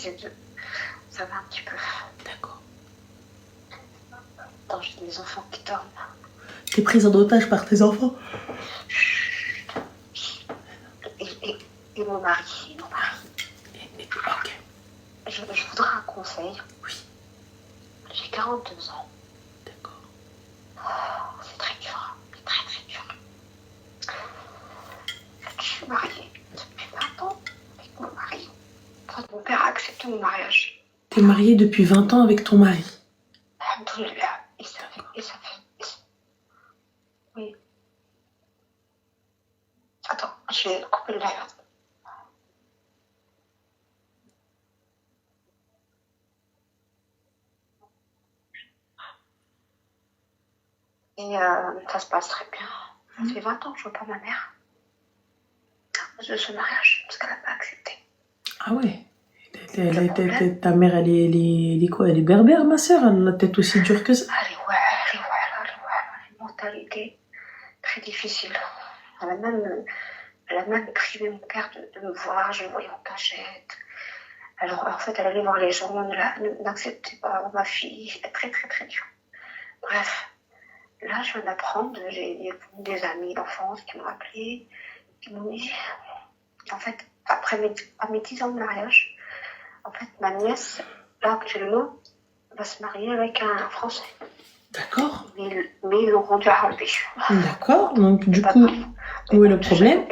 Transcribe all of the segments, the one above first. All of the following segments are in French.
j'essaie de... Ça va un petit peu. D'accord. Attends, j'ai mes enfants qui dorment. T'es prise en otage par tes enfants? Et mon mari. Ok. Je voudrais un conseil. Oui. J'ai 42 ans. D'accord. C'est très dur. C'est très très dur. Je suis mariée depuis 20 ans avec mon mari. Enfin, mon père a accepté mon mariage. T'es mariée depuis 20 ans avec ton mari? Alhamdoulilah. Et ça fait... Oui. Attends, je vais couper le live. Et ça se passe très bien. Ça fait 20 ans que je vois pas ma mère. À cause de ce mariage, parce qu'elle n'a pas accepté. Ah ouais. Ta mère, elle est quoi? Elle est berbère, ma sœur? Elle a la tête aussi dure que ça? Elle a une mentalité très difficile. Elle a même privé mon père de me voir, je le voyais en cachette. Alors en fait, elle allait voir les gens, n'acceptait pas ma fille, c'était très très très dur. Bref, là je viens d'apprendre, j'ai des amis d'enfance qui m'ont appelé, qui m'ont dit, en fait, après mes 10 ans de mariage, en fait, ma nièce, là actuellement, va se marier avec un Français. D'accord. Mais ils l'ont rendu arabe. D'accord, donc du coup, où est le problème?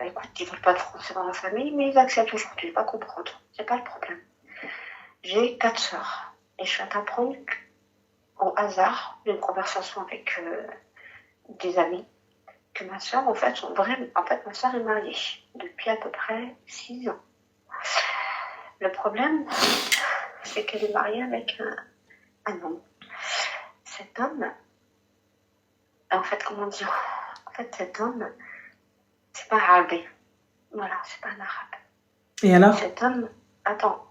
Écoute, ils veulent pas de Français dans la famille, mais ils acceptent aujourd'hui, je vais pas comprendre. C'est pas le problème. J'ai 4 sœurs, et je viens d'apprendre au hasard d'une conversation avec des amis que ma sœur, en fait, ma sœur est mariée depuis à peu près 6 ans. Le problème, c'est qu'elle est mariée avec un homme. Cet homme, en fait, comment dire? En fait, cet homme, c'est pas arabe. Voilà, c'est pas un arabe. Et alors? Cet homme, attends,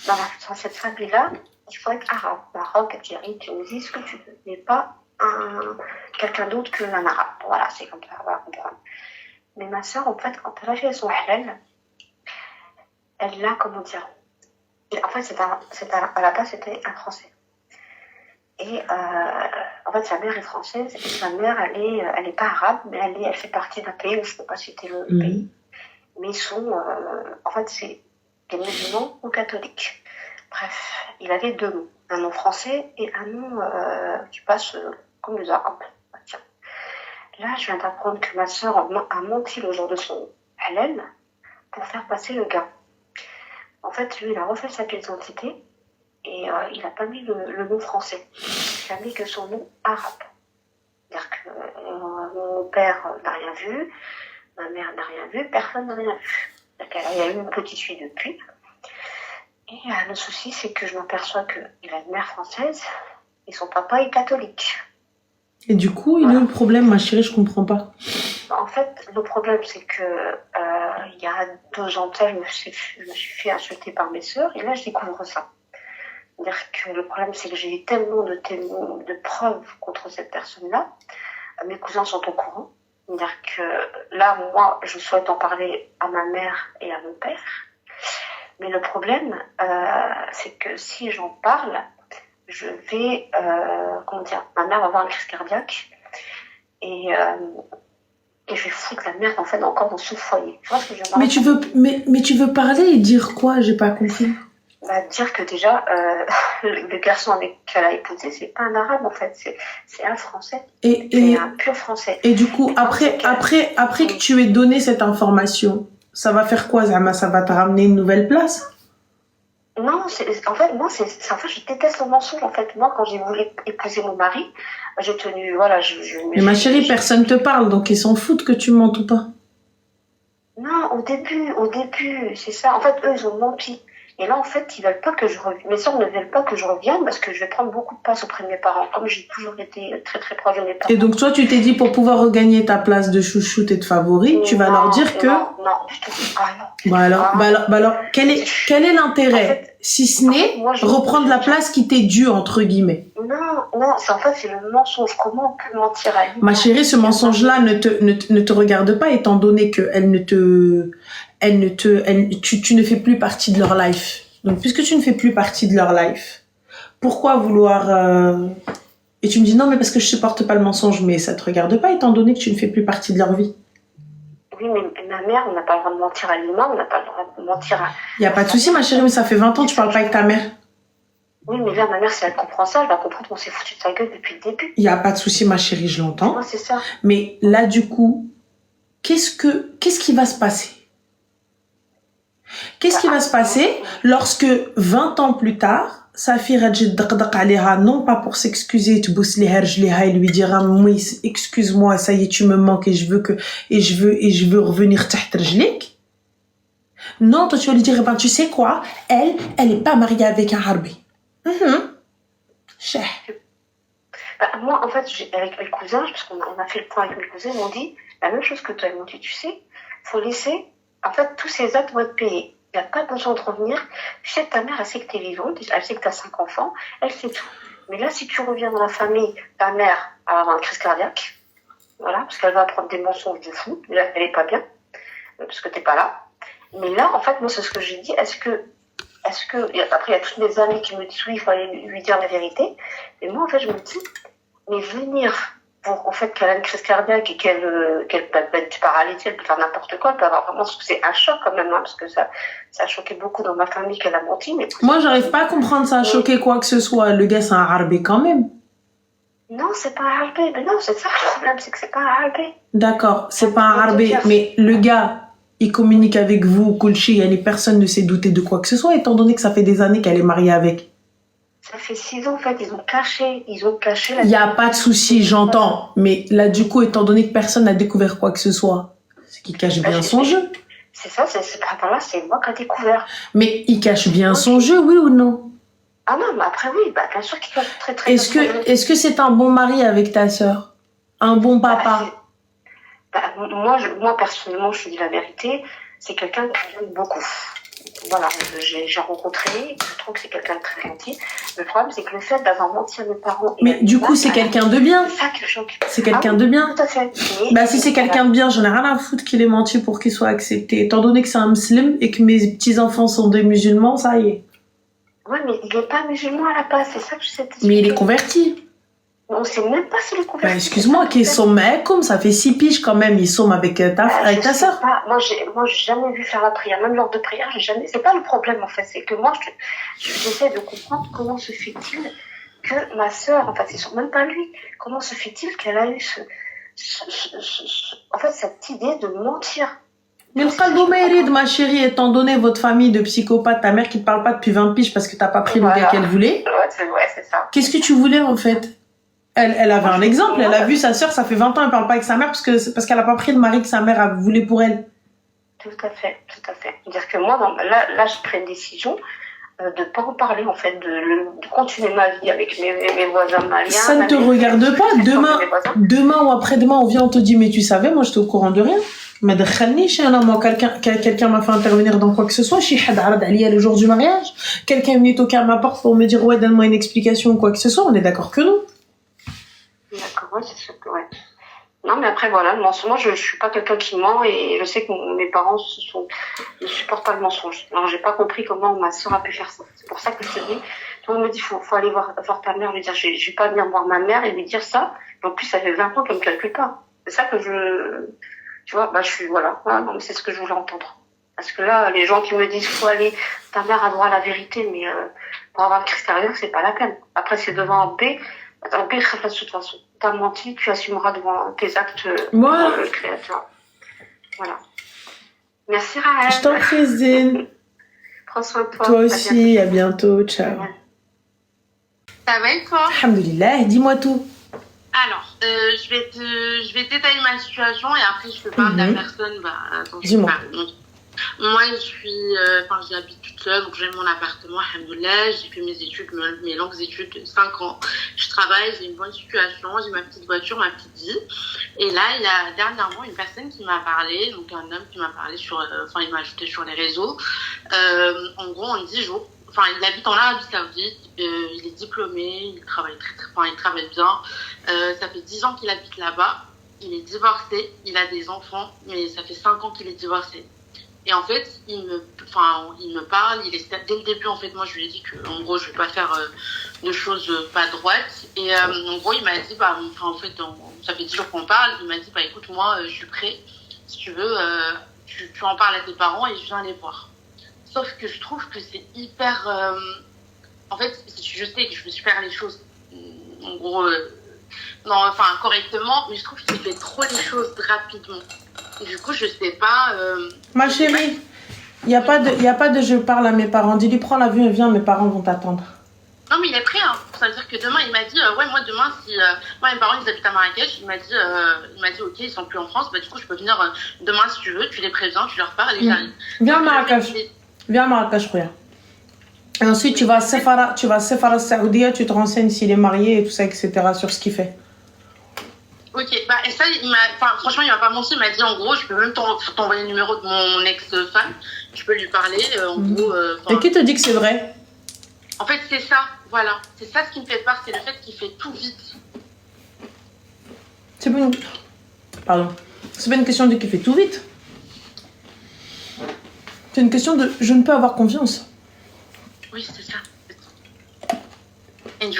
dans cette famille-là, il faut être arabe. Maroc, Algérie, Tunisie, ce que tu veux. Mais pas quelqu'un d'autre qu'un arabe. Voilà, c'est comme ça, on va comprendre. Mais ma soeur, en fait, quand elle a fait son halal, elle l'a, comment dire? Et en fait, à la base, c'était un Français. Et en fait, sa mère est française et sa mère, elle est pas arabe, mais elle fait partie d'un pays où je peux pas citer le pays. Mais ils sont, en fait, c'est des musulmans ou catholiques. Bref, il avait 2 noms, un nom français et un nom qui passe comme les arabes. Tiens. Là, je viens d'apprendre que ma sœur a menti le jour de son halal pour faire passer le gars. En fait, lui, il a refait sa pièce d'identité et il n'a pas mis le nom français. Il a mis que son nom arabe. C'est-à-dire que mon père n'a rien vu, ma mère n'a rien vu, personne n'a rien vu. Il y a eu une petite fille depuis. Et le souci, c'est que je m'aperçois qu'il a une mère française et son papa est catholique. Et du coup, il est où le problème, ma chérie? Je comprends pas. En fait, le problème, c'est que il y a 2 ans, je me suis fait insulter par mes sœurs et là, je découvre ça. C'est-à-dire que le problème, c'est que j'ai eu tellement de preuves contre cette personne-là. Mes cousins sont au courant. C'est-à-dire que là, moi, je souhaite en parler à ma mère et à mon père. Mais le problème, c'est que si j'en parle, je vais, ma mère va avoir une crise cardiaque et je vais foutre la merde, en fait, encore dans ce foyer. Tu vois ce que je veux dire? Mais tu veux parler et dire quoi? J'ai pas compris. Dire que déjà, le garçon qu'elle a épousé, c'est pas un arabe, en fait, c'est un français. C'est un pur français. Et du coup, après que tu aies donné cette information, ça va faire quoi, Zama? Ça va te ramener une nouvelle place? Non, en fait, je déteste le mensonge, en fait. Moi, quand j'ai voulu épouser mon mari, j'ai tenu, voilà, mais ma chérie, personne te parle, donc ils s'en foutent que tu mentes ou pas. Non, au début, c'est ça. En fait, eux, ils ont menti. Et là, en fait, ils veulent pas que je revienne. Mes sœurs ne veulent pas que je revienne parce que je vais prendre beaucoup de place auprès de mes parents. Comme j'ai toujours été très, très proche de mes parents. Et donc, toi, tu t'es dit, pour pouvoir regagner ta place de chouchoute et de favori, tu vas leur dire que... Non, du tout. Ah, non. Bah alors, quel est l'intérêt, en fait, si ce n'est reprendre la place qui t'est due, entre guillemets? Non, c'est le mensonge. Comment on peut mentir à lui? Ma chérie, ce mensonge-là ne te regarde pas, étant donné qu'elle ne te tu ne fais plus partie de leur life. Donc, puisque tu ne fais plus partie de leur life, pourquoi vouloir... Et tu me dis, non, mais parce que je supporte pas le mensonge, mais ça te regarde pas, étant donné que tu ne fais plus partie de leur vie. Oui, mais ma mère, on n'a pas le droit de mentir à l'humain, on n'a pas le droit de mentir à... Il n'y a pas de souci, ma chérie, mais ça fait 20 ans que tu parles pas avec ta mère. Oui, mais là, ma mère, si elle comprend ça, elle va comprendre qu'on s'est foutu de sa gueule depuis le début. Il n'y a pas de souci, ma chérie, je l'entends. Moi, c'est ça. Mais là, du coup, qu'est-ce qui va se passer? Qu'est-ce qui va se passer lorsque 20 ans plus tard, Safira non pas pour s'excuser, tu bousses les herjliha et lui dire oui, excuse-moi, ça y est, tu me manques et je veux revenir تحت رجليك. Non, toi tu vas lui dire, ben tu sais quoi, elle est pas mariée avec un harbi. Moi, en fait, avec mes cousins, parce qu'on a fait le point avec mes cousins, ils m'ont dit la même chose que toi. Ils m'ont dit, tu sais, faut laisser, en fait, tous ces actes vont être payés. Il n'y a pas besoin de revenir. Tu sais, ta mère, elle sait que tu es vivante, elle sait que tu as 5 enfants, elle sait tout. Mais là, si tu reviens dans la famille, ta mère va avoir une crise cardiaque, voilà, parce qu'elle va apprendre des mensonges de fou. Là, elle n'est pas bien, parce que tu n'es pas là. Mais là, en fait, moi, c'est ce que j'ai dit. Est-ce que, après, il y a toutes mes amies qui me disent oui, il faut aller lui dire la vérité. Et moi, en fait, je me dis, mais venir pour, en fait, qu'elle a une crise cardiaque et qu'elle peut être paralysée, elle peut faire n'importe quoi, elle peut avoir vraiment, c'est un choc quand même, hein, parce que ça a choqué beaucoup dans ma famille qu'elle a menti. Mais moi, j'arrive pas à comprendre ça a choqué quoi que ce soit. Le gars, c'est un harbé quand même. Non, c'est pas un harbé. Mais non, c'est ça le problème, c'est que c'est pas un harbé. D'accord, c'est pas un harbé, mais le gars, il communique avec vous, Kulchi, personne ne s'est douté de quoi que ce soit, étant donné que ça fait des années qu'elle est mariée avec. Ça fait 6 ans, en fait, ils ont caché Il n'y a pas de souci, j'entends. Mais là, du coup, étant donné que personne n'a découvert quoi que ce soit, c'est qu'il cache bien son jeu. C'est ça, là, c'est moi qui ai découvert. Mais il cache bien son jeu, oui ou non? Ah non, mais après, oui, bien sûr qu'il cache très, très bien. Est-ce que c'est un bon mari avec ta sœur? Un bon papa? Moi, personnellement, je te dis la vérité, c'est quelqu'un que j'aime beaucoup. Voilà, j'ai rencontré, je trouve que c'est quelqu'un de très gentil. Le problème, c'est que le fait d'avoir menti à mes parents... Mais du coup, c'est quelqu'un de bien. C'est ça que je choque. C'est quelqu'un de bien. Tout à fait. Si c'est quelqu'un de bien, j'en ai rien à foutre qu'il ait menti pour qu'il soit accepté. Étant donné que c'est un musulman et que mes petits-enfants sont des musulmans, ça y est. Ouais, mais il n'est pas musulman à la base, c'est ça que je sais te dire. Mais il est converti. On ne sait même pas s'il est converti. Excuse-moi, qu'ils somme comme ça fait 6 piges quand même, ils somme avec ta sœur. Moi, j'ai jamais vu faire la prière, même lors de prière, j'ai jamais. C'est pas le problème en fait, c'est que moi, j'essaie de comprendre comment se fait-il que ma sœur, en fait, c'est même pas lui. Comment se fait-il qu'elle a eu en fait, cette idée de mentir. Mais le ma chérie, étant donné votre famille de psychopathes, ta mère qui te parle pas depuis 20 piges parce que t'as pas pris le gars qu'elle voulait. Ouais, c'est ça. Qu'est-ce que tu voulais en fait? Elle avait un exemple, elle a vu sa sœur, ça fait 20 ans, elle parle pas avec sa mère parce qu'elle a pas pris le mari que sa mère voulait pour elle. Tout à fait. C'est-à-dire que moi, là, je prends une décision de pas en parler, en fait, de continuer ma vie avec mes voisins maliens. Ça ne te regarde pas. Demain ou après-demain, on vient, on te dit, mais tu savais, moi, j'étais au courant de rien. Mais quelqu'un m'a fait intervenir dans quoi que ce soit. Le jour du mariage. Quelqu'un est venu toquer à ma porte pour me dire, ouais, donne-moi une explication ou quoi que ce soit. On est d'accord que non. D'accord, ouais, c'est sûr que ouais. Non, mais après, voilà, le mensonge, moi, je suis pas quelqu'un qui ment et je sais que mes parents ne supportent pas le mensonge. Alors, j'ai pas compris comment ma soeur a pu faire ça. C'est pour ça que je te dis, tout le monde me dit, faut aller voir ta mère, lui dire, je vais pas venir voir ma mère et lui dire ça. Et en plus, ça fait 20 ans qu'elle me calcule pas. C'est ça que tu vois, je suis, voilà, non, mais c'est ce que je voulais entendre. Parce que là, les gens qui me disent, faut aller, ta mère a droit à la vérité, mais, pour avoir une crise cardiaque, c'est pas la peine. Après, c'est devant un P. Attends, de toute façon. T'as menti, tu assumeras devant tes actes devant le créateur. Voilà. Merci Rahel. Je t'en prie, Zine. Prends soin de toi. Toi aussi, à bientôt. Ciao. Ça va et toi? Alhamdoulilah, dis-moi tout. Alors, je vais détailler ma situation et après je te parle de la personne dont je parle. Donc, moi, j'habite toute seule, donc j'ai mon appartement, alhamdoulilah, j'ai fait mes études, mes longues études de 5 ans. Je travaille, j'ai une bonne situation, j'ai ma petite voiture, ma petite vie. Et là, il y a dernièrement une personne qui m'a parlé, donc un homme qui m'a parlé il m'a ajouté sur les réseaux, en gros en 10 jours. Enfin, il habite en Arabie Saoudite, il est diplômé, il travaille il travaille bien. Ça fait 10 ans qu'il habite là-bas, il est divorcé, il a des enfants, mais ça fait 5 ans qu'il est divorcé. Et en fait, il me parle, dès le début, en fait, moi, je lui ai dit que, en gros, je vais pas faire de choses pas droites. Et en gros, il m'a dit, en fait, ça fait 10 jours qu'on parle, il m'a dit, écoute, moi, je suis prêt, si tu veux, tu en parles à tes parents et je viens les voir. Sauf que je trouve que c'est hyper... en fait, je sais que je me suis faire les choses, en gros, correctement, mais je trouve qu'il fait trop les choses rapidement. Et du coup, je sais pas... Ma chérie, il n'y a pas de je parle à mes parents. Dis-lui, prends l'avion et viens, mes parents vont t'attendre. Non, mais il est prêt, hein. Ça veut dire que demain, il m'a dit, moi, demain, si... moi, mes parents, ils habitent à Marrakech. Il m'a dit, ok, ils sont plus en France. Du coup, je peux venir demain, si tu veux. Tu les préviens, tu leur parles et j'arrive. Viens à Marrakech. Viens à Marrakech, Rouya. Et ensuite, tu vas à Sephara Saoudia, tu te renseignes s'il est marié et tout ça, etc., sur ce qu'il fait. Ok, et ça, franchement, il m'a pas menti. Il m'a dit, en gros, je peux même t'envoyer le numéro de mon ex-femme. Tu peux lui parler, en gros... Et qui te dit que c'est vrai? En fait, c'est ça, voilà. C'est ça ce qui me fait peur, c'est le fait qu'il fait tout vite. C'est pas une question de qu'il fait tout vite. C'est une question de je ne peux avoir confiance. Oui, c'est ça. Et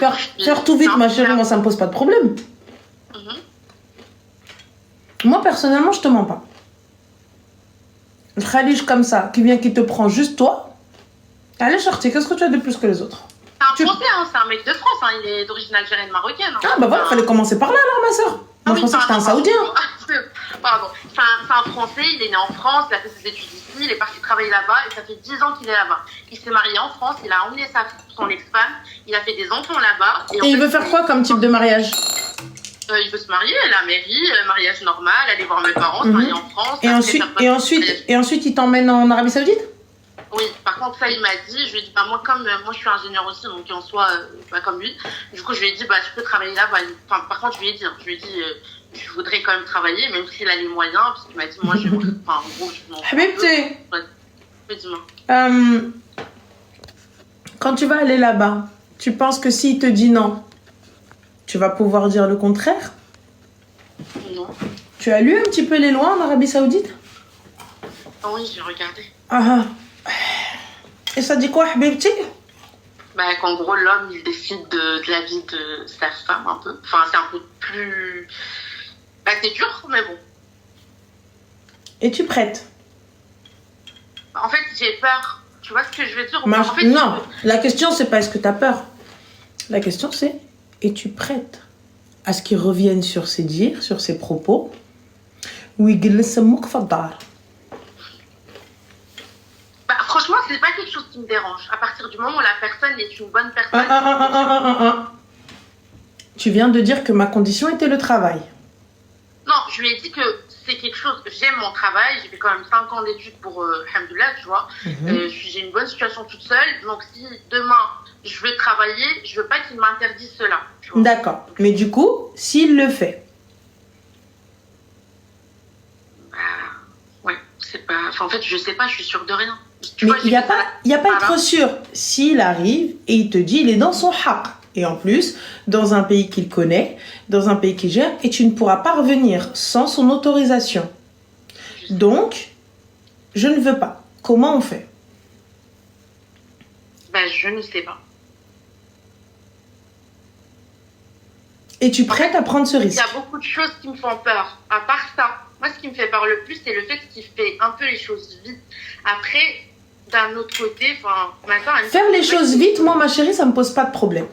faire tout vite, ma chérie, moi, ça me pose pas de problème. Moi, personnellement, je te mens pas. Le Khalij comme ça, qui te prend juste toi. Allez, sortir, qu'est-ce que tu as de plus que les autres? C'est un Français, c'est un mec de France, il est d'origine algérienne marocaine. Ah, voilà, fallait commencer par là, alors, ma soeur. Moi, je pensais que c'était un Saoudien. Pardon, c'est un Français, il est né en France, il a fait ses études ici, il est parti travailler là-bas et ça fait 10 ans qu'il est là-bas. Il s'est marié en France, il a emmené son ex-femme, il a fait des enfants là-bas. Et il veut faire quoi comme type de mariage? Il veut se marier à la mairie, mariage normal, aller voir mes parents, se marier en France. Et ensuite, il t'emmène en Arabie Saoudite? Oui, par contre, ça, il m'a dit, je lui ai dit, moi, je suis ingénieur aussi, donc en soi, comme lui, du coup, je lui ai dit, je peux travailler là. Par contre, je lui ai dit, je voudrais quand même travailler, même s'il a les moyens, parce qu'il m'a dit, moi, en gros, je m'en fous. Habibti, Oui, dis-moi. quand tu vas aller là-bas, tu penses que s'il te dit non, tu vas pouvoir dire le contraire? Non. Tu as lu un petit peu les lois en Arabie Saoudite? Oui, j'ai regardé. Ah. Et ça dit quoi, Habibti? Qu'en gros, l'homme, il décide de la vie de sa femme, un peu. Enfin, c'est un peu plus... c'est dur, mais bon. Es-tu prête? En fait, j'ai peur. Tu vois ce que je veux dire? Non, la question, c'est pas est-ce que tu as peur. La question, c'est es-tu prête à ce qu'il revienne sur ses dires, sur ses propos? Ou il glisse mouk fadar? Franchement, c'est pas quelque chose qui me dérange. À partir du moment où la personne est une bonne personne... Tu viens de dire que ma condition était le travail. Non, je lui ai dit que c'est quelque chose... J'aime mon travail. J'ai fait quand même 5 ans d'études pour Alhamdoulilah, tu vois. J'ai une bonne situation toute seule. Donc, si demain, je veux travailler, je veux pas qu'il m'interdise cela. D'accord. Mais du coup, s'il le fait... Ouais, c'est pas... en fait, je sais pas, je suis sûre de rien. Mais il n'y a pas à être sûr. S'il arrive et il te dit, il est dans son haq. Et en plus, dans un pays qu'il connaît, dans un pays qu'il gère, et tu ne pourras pas revenir sans son autorisation. Donc, je ne veux pas. Comment on fait? Je ne sais pas. Es-tu prête à prendre ce risque? Il y a beaucoup de choses qui me font peur. À part ça, moi, ce qui me fait peur le plus, c'est le fait qu'il fait un peu les choses vite. Après, d'un autre côté, faire les choses vite, moi, ma chérie, ça me pose pas de problème.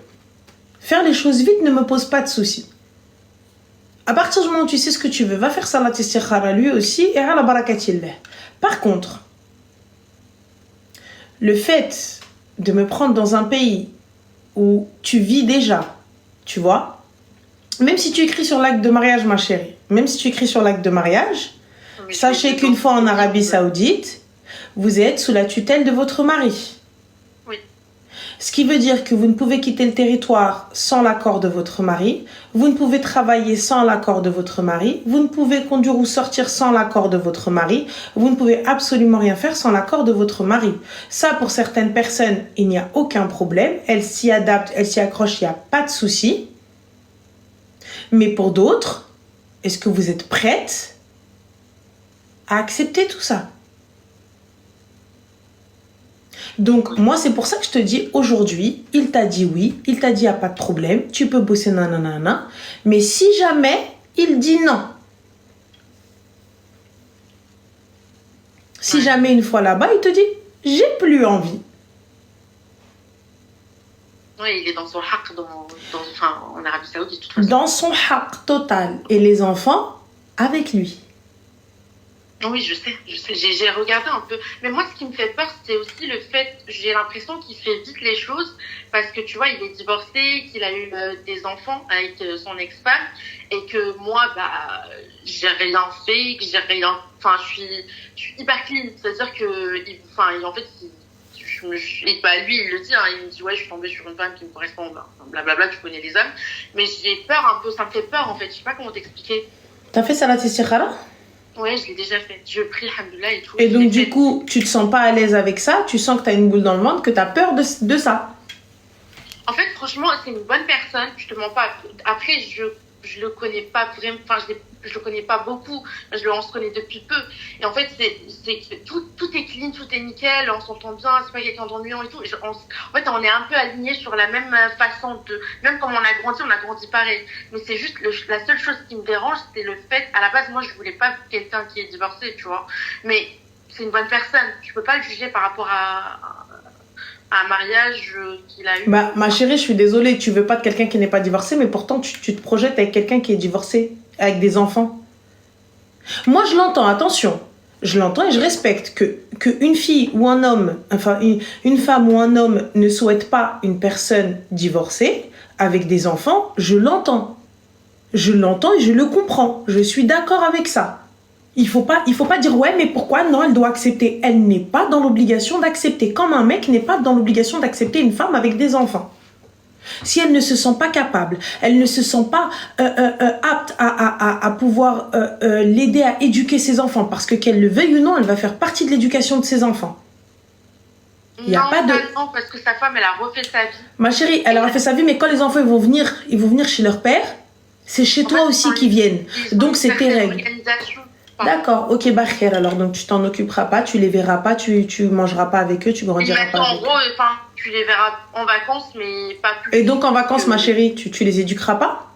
Faire les choses vite ne me pose pas de soucis. À partir du moment où tu sais ce que tu veux, va faire salat istikhara lui aussi et ala barakatillah. Par contre, le fait de me prendre dans un pays où tu vis déjà, tu vois, même si tu écris sur l'acte de mariage, ma chérie, même si tu écris sur l'acte de mariage, sachez qu'une fois en Arabie Saoudite, vous êtes sous la tutelle de votre mari. Oui. Ce qui veut dire que vous ne pouvez quitter le territoire sans l'accord de votre mari, vous ne pouvez travailler sans l'accord de votre mari, vous ne pouvez conduire ou sortir sans l'accord de votre mari, vous ne pouvez absolument rien faire sans l'accord de votre mari. Ça, pour certaines personnes, il n'y a aucun problème, elles s'y adaptent, elles s'y accrochent, il n'y a pas de souci. Mais pour d'autres, est-ce que vous êtes prête à accepter tout ça? Donc, moi, c'est pour ça que je te dis, aujourd'hui, il t'a dit oui, il t'a dit, il n'y a pas de problème, tu peux bosser, nanana. Mais si jamais il dit non, si jamais une fois là-bas, il te dit, j'ai plus envie. Oui, il est dans son haq en Arabie Saoudite. De toute façon. Dans son haq total. Et les enfants, avec lui. Oui, je sais. J'ai regardé un peu. Mais moi, ce qui me fait peur, c'est aussi le fait, j'ai l'impression qu'il fait vite les choses parce que tu vois, il est divorcé, qu'il a eu des enfants avec son ex-femme et que moi, j'ai rien fait, que j'ai rien. Enfin, je suis hyper clean. C'est-à-dire que, en fait, lui, il le dit, hein, il me dit, ouais, je suis tombée sur une femme qui me correspond, blablabla, tu connais les hommes. Mais j'ai peur un peu, ça me fait peur en fait. Je sais pas comment t'expliquer. T'as fait Salat Istikhara? Ouais, je l'ai déjà fait. Je prie, alhamdoulilah et tout. Et donc, du coup, tu te sens pas à l'aise avec ça, tu sens que t'as une boule dans le ventre, que t'as peur de ça. En fait, franchement, c'est une bonne personne, je te mens pas. Après, je le connais pas vraiment, je le connais pas beaucoup, on se connaît depuis peu. Et en fait, c'est que tout est clean, tout est nickel, on s'entend bien, c'est pas quelqu'un d'ennuyant et tout. En fait, on est un peu alignés sur la même façon même comme on a grandi pareil. Mais c'est juste la seule chose qui me dérange, c'est le fait, à la base, moi, je voulais pas quelqu'un qui est divorcé, tu vois. Mais c'est une bonne personne, je peux pas le juger par rapport à un mariage qu'il a eu. Ma chérie, je suis désolée, tu veux pas de quelqu'un qui n'est pas divorcé, mais pourtant tu te projettes avec quelqu'un qui est divorcé, avec des enfants. Moi, je l'entends, attention. Je l'entends et je respecte que une fille ou un homme, enfin une femme ou un homme ne souhaite pas une personne divorcée avec des enfants, je l'entends. Je l'entends et je le comprends. Je suis d'accord avec ça. Il faut pas dire ouais, mais pourquoi non, elle doit accepter. Elle n'est pas dans l'obligation d'accepter, comme un mec n'est pas dans l'obligation d'accepter une femme avec des enfants. Si elle ne se sent pas capable, elle ne se sent pas apte à pouvoir l'aider à éduquer ses enfants, parce que qu'elle le veuille ou non, elle va faire partie de l'éducation de ses enfants. Il y a pas de... Non, parce que sa femme, elle a refait sa vie. Ma chérie, elle a refait sa vie, mais quand les enfants ils vont venir chez leur père, c'est chez toi aussi qu'ils viennent. Donc c'est tes règles. D'accord, ok, Bakhir, alors donc tu t'en occuperas pas, tu les verras pas, tu mangeras pas avec eux, tu grandiras pas avec eux. En gros, tu les verras en vacances, mais pas plus. Et donc en vacances, ma chérie, tu les éduqueras pas?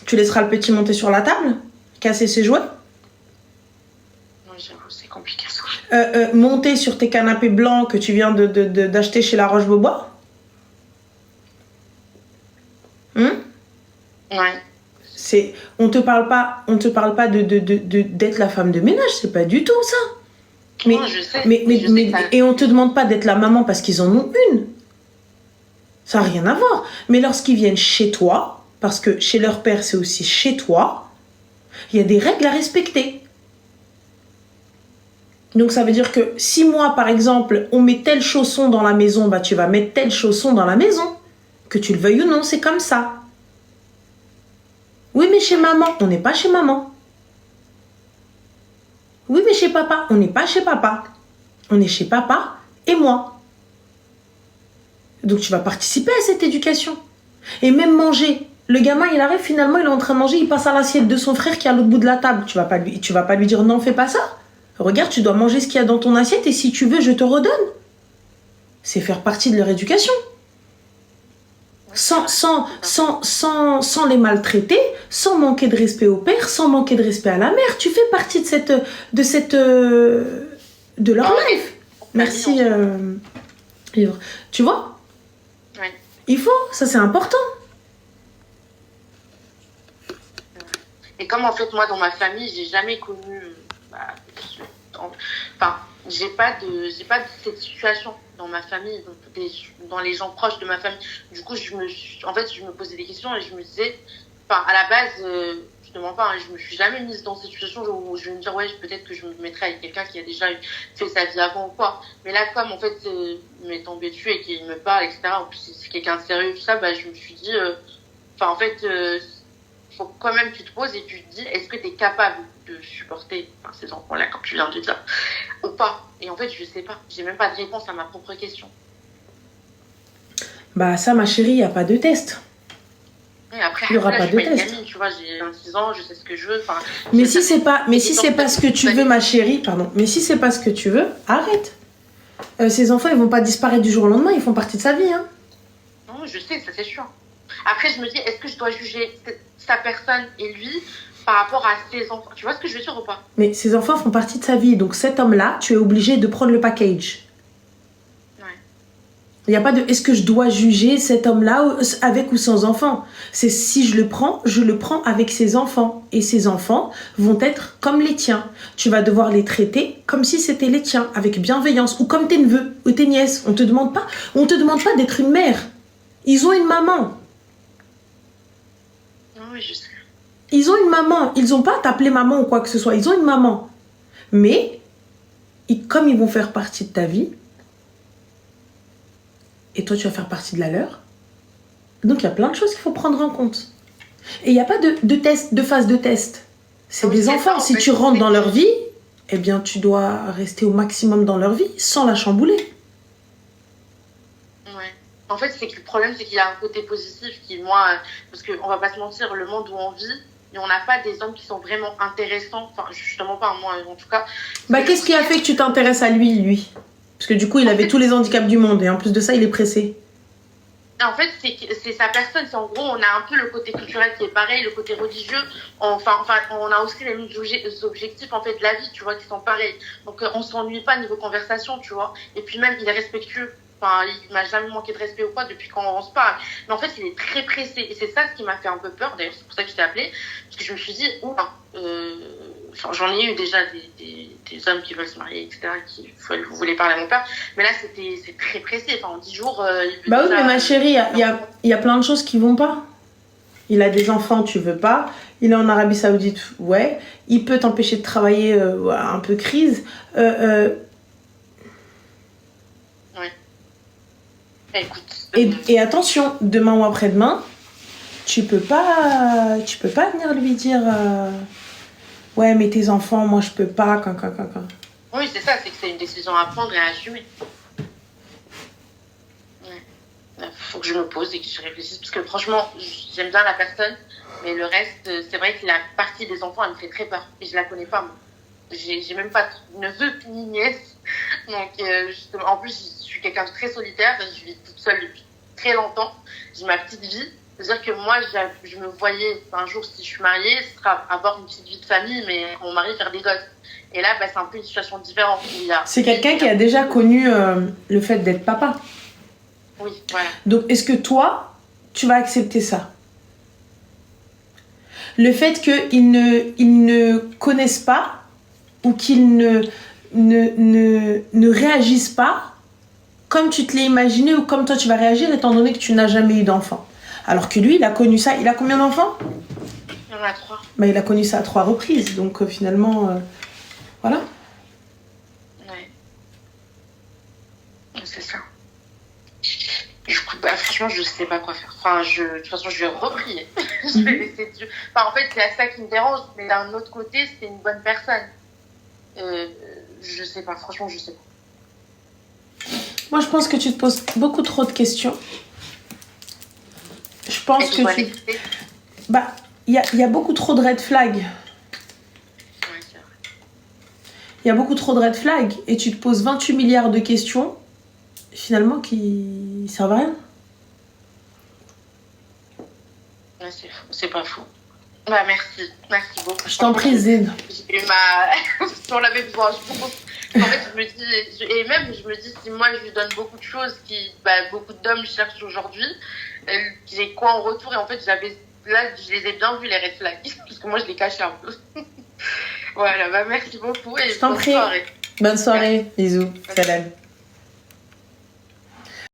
Tu laisseras le petit monter sur la table? Casser ses jouets? Non, j'avoue, c'est compliqué ça. Monter sur tes canapés blancs que tu viens d'acheter chez La Roche-Beaubois? Ouais. On te parle pas d'être la femme de ménage, c'est pas du tout ça. Mais, non, je sais. Et on te demande pas d'être la maman parce qu'ils en ont une. Ça n'a rien à voir. Mais lorsqu'ils viennent chez toi, parce que chez leur père c'est aussi chez toi, il y a des règles à respecter. Donc ça veut dire que si moi par exemple on met tel chausson dans la maison, bah tu vas mettre tel chausson dans la maison. Que tu le veuilles ou non, c'est comme ça. Oui, mais chez maman, on n'est pas chez maman. Oui, mais chez papa, on n'est pas chez papa. On est chez papa et moi. Donc tu vas participer à cette éducation. Et même manger. Le gamin, il arrive, finalement, il est en train de manger, il passe à l'assiette de son frère qui est à l'autre bout de la table. Tu vas pas lui dire non, fais pas ça. Regarde, tu dois manger ce qu'il y a dans ton assiette et si tu veux, je te redonne. C'est faire partie de leur éducation. Sans les maltraiter, sans manquer de respect au père, sans manquer de respect à la mère. Tu fais partie de leur life. Merci, Livre. Tu vois? Ouais. Il faut, ça c'est important. Et comme en fait, moi, dans ma famille, j'ai jamais connu... j'ai pas de cette situation dans ma famille, dans les gens proches de ma famille. Du coup, je me posais des questions et je me disais, à la base, je te mens pas, je me suis jamais mise dans cette situation où je vais me dire, ouais, peut-être que je me mettrais avec quelqu'un qui a déjà fait sa vie avant ou quoi. Mais là, comme en fait, il m'est tombé dessus et qu'il me parle, etc., en plus, c'est quelqu'un de sérieux, tout ça, je me suis dit, en fait, faut quand même que tu te poses et tu te dis, est-ce que tu es capable de supporter ces enfants-là, comme tu viens de dire, ou pas? Et en fait, je sais pas. J'ai même pas de réponse à ma propre question. Bah ça, ma chérie, il n'y a pas de test. Et après, il n'y aura pas de test. Gamine, tu vois, j'ai 26 ans, je sais ce que je veux. Mais si c'est pas ce que tu veux, ma chérie, pardon. Mais si c'est pas ce que tu veux, arrête. Ses enfants, ils vont pas disparaître du jour au lendemain, ils font partie de sa vie. Hein. Non, je sais, ça c'est sûr. Après, je me dis, est-ce que je dois juger sa personne et lui par rapport à ses enfants? Tu vois ce que je veux dire ou pas? Mais ses enfants font partie de sa vie. Donc cet homme-là, tu es obligé de prendre le package. Il n'y a pas de est-ce que je dois juger cet homme-là avec ou sans enfants. C'est si je le prends avec ses enfants. Et ses enfants vont être comme les tiens. Tu vas devoir les traiter comme si c'était les tiens, avec bienveillance. Ou comme tes neveux ou tes nièces. On te demande pas d'être une mère. Ils ont une maman. Oui, je sais. Ils ont une maman. Ils n'ont pas à t'appeler maman ou quoi que ce soit. Ils ont une maman. Mais, comme ils vont faire partie de ta vie, et toi, tu vas faire partie de la leur. Donc, il y a plein de choses qu'il faut prendre en compte. Et il n'y a pas de phase de test. C'est des enfants. Si tu rentres dans leur vie, eh bien, tu dois rester au maximum dans leur vie sans la chambouler. Ouais. En fait, c'est que le problème, c'est qu'il y a un côté positif qui, moi, parce qu'on va pas se mentir, le monde où on vit, et on n'a pas des hommes qui sont vraiment intéressants. Enfin, justement pas, moi, en tout cas. Qu'est-ce qui a fait que tu t'intéresses à lui? Parce que du coup, il avait tous les handicaps du monde. Et en plus de ça, il est pressé. En fait, c'est sa personne. C'est en gros, on a un peu le côté culturel qui est pareil, le côté religieux. Enfin, on a aussi les mêmes objectifs, en fait, de la vie, tu vois, qui sont pareils. Donc, on s'ennuie pas niveau conversation, tu vois. Et puis même, il est respectueux. Enfin, il m'a jamais manqué de respect ou quoi depuis qu'on se parle. Mais en fait, il est très pressé. Et c'est ça ce qui m'a fait un peu peur. D'ailleurs, c'est pour ça que je t'ai appelé. Parce que je me suis dit, j'en ai eu déjà des hommes qui veulent se marier, etc., qui voulaient parler à mon père. Mais là, c'est très pressé. Enfin, en 10 jours... oui, mais ma chérie, il y a plein de choses qui vont pas. Il a des enfants, tu veux pas. Il est en Arabie Saoudite, ouais. Il peut t'empêcher de travailler, un peu crise. Écoute, et attention, demain ou après-demain, tu peux pas venir lui dire ouais, mais tes enfants, moi je peux pas. Oui, c'est ça, c'est que c'est une décision à prendre et à assumer. Ouais. Faut que je me pose et que je réfléchisse parce que franchement, j'aime bien la personne, mais le reste, c'est vrai que la partie des enfants, elle me fait très peur et je la connais pas, moi. J'ai même pas de neveu ni nièce. Donc, justement, en plus, je suis quelqu'un de très solitaire. Je vis toute seule depuis très longtemps. J'ai ma petite vie. C'est-à-dire que moi, je me voyais un jour, si je suis mariée, ce sera avoir une petite vie de famille, mais mon mari faire des gosses. Et là, c'est un peu une situation différente. C'est quelqu'un qui a déjà connu le fait d'être papa. Oui, voilà. Donc, est-ce que toi, tu vas accepter ça? Le fait qu'ils ne connaissent pas ou qu'ils ne réagissent pas comme tu te l'as imaginé ou comme toi tu vas réagir étant donné que tu n'as jamais eu d'enfant. Alors que lui, il a connu ça. Il a combien d'enfants? Il y en a 3. Il a connu ça à 3 reprises. Donc finalement, voilà. Ouais. C'est ça. Du coup, franchement, je sais pas quoi faire. Enfin, de toute façon, je vais reprier. Je vais laisser Dieu. Enfin, en fait, c'est ça qui me dérange. Mais d'un autre côté, c'est une bonne personne. Je sais pas. Franchement, je sais pas. Moi, je pense que tu te poses beaucoup trop de questions. Je pense que tu... il y a beaucoup trop de red flags. Ouais, c'est vrai. Il y a beaucoup trop de red flags. Et tu te poses 28 milliards de questions, finalement, qui servent à rien. Ouais, c'est pas faux. Merci. Merci beaucoup. Je t'en prie, Zine. J'ai eu on l'avait besoin, je pense. En fait, je me dis, si moi je lui donne beaucoup de choses beaucoup d'hommes cherchent aujourd'hui, j'ai quoi en retour? Et en fait, je les ai bien vus, les red flags, parce que moi je les cachais un peu. Voilà, merci beaucoup et je t'en prie. Bonne soirée. Bonne soirée, bisous, salam.